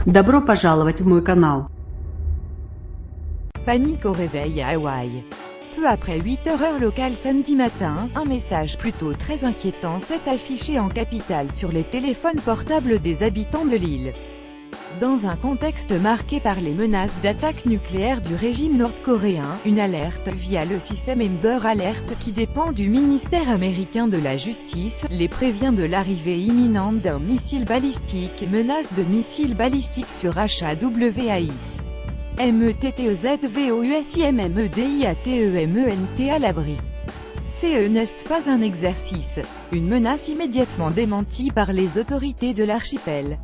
Добро пожаловать в мой канал. Panique au réveil à Hawaï. Peu après 8h heure locale samedi matin, un message plutôt très inquiétant s'est affiché en capitale sur les téléphones portables des habitants de l'île. Dans un contexte marqué par les menaces d'attaque nucléaire du régime nord-coréen, une alerte via le système Amber Alert qui dépend du ministère américain de la Justice, les prévient de l'arrivée imminente d'un missile balistique, menace de missile balistique sur HAWAI. METTEZVOUSIMMEDIATEMENT à l'abri. Ce n'est pas un exercice. Une menace immédiatement démentie par les autorités de l'archipel.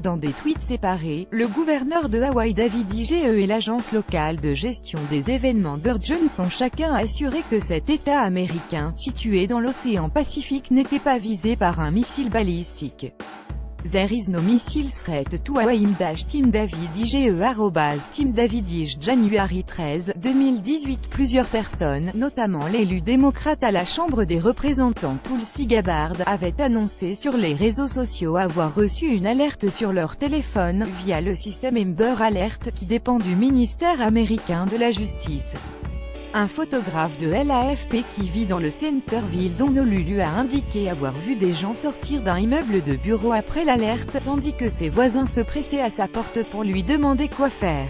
Dans des tweets séparés, le gouverneur de Hawaï David Ige et l'agence locale de gestion des événements d'urgence ont chacun assuré que cet État américain situé dans l'océan Pacifique n'était pas visé par un missile balistique. There is no missile threat to Hawaii Team David Ige @Team David Ige January 13, 2018. Plusieurs personnes, notamment l'élu démocrate à la Chambre des représentants Tulsi Gabbard, avaient annoncé sur les réseaux sociaux avoir reçu une alerte sur leur téléphone, via le système Amber Alert qui dépend du ministère américain de la Justice. Un photographe de l'AFP qui vit dans le Centerville d'Honolulu a indiqué avoir vu des gens sortir d'un immeuble de bureau après l'alerte, tandis que ses voisins se pressaient à sa porte pour lui demander quoi faire.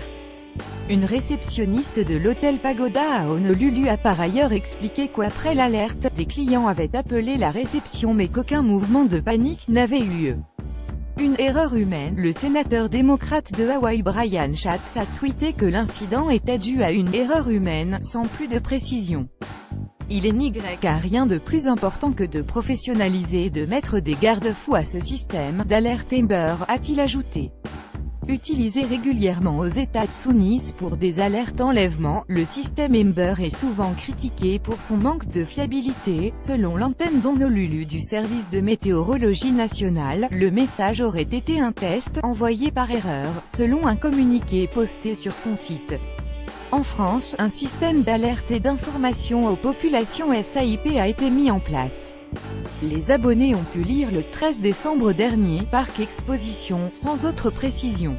Une réceptionniste de l'hôtel Pagoda à Honolulu a par ailleurs expliqué qu'après l'alerte, des clients avaient appelé la réception mais qu'aucun mouvement de panique n'avait eu lieu. Une erreur humaine. Le sénateur démocrate de Hawaï Brian Schatz a tweeté que l'incident était dû à une erreur humaine, sans plus de précision. Il n'y a rien de plus important que de professionnaliser et de mettre des garde-fous à ce système d'alerte Amber, a-t-il ajouté. Utilisé régulièrement aux États-Unis pour des alertes enlèvement, le système Amber est souvent critiqué pour son manque de fiabilité. Selon l'antenne d'Honolulu du service de météorologie nationale, le message aurait été un test, envoyé par erreur, selon un communiqué posté sur son site. En France, un système d'alerte et d'information aux populations SAIP a été mis en place. Les abonnés ont pu lire le 13 décembre dernier, Parc Exposition, sans autre précision.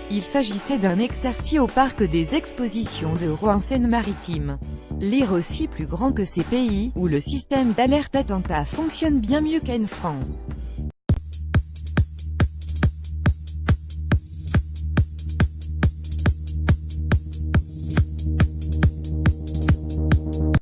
Il s'agissait d'un exercice au Parc des Expositions de Rouen-Seine-Maritime. Lire aussi plus grand que ces pays, où le système d'alerte attentat fonctionne bien mieux qu'en France.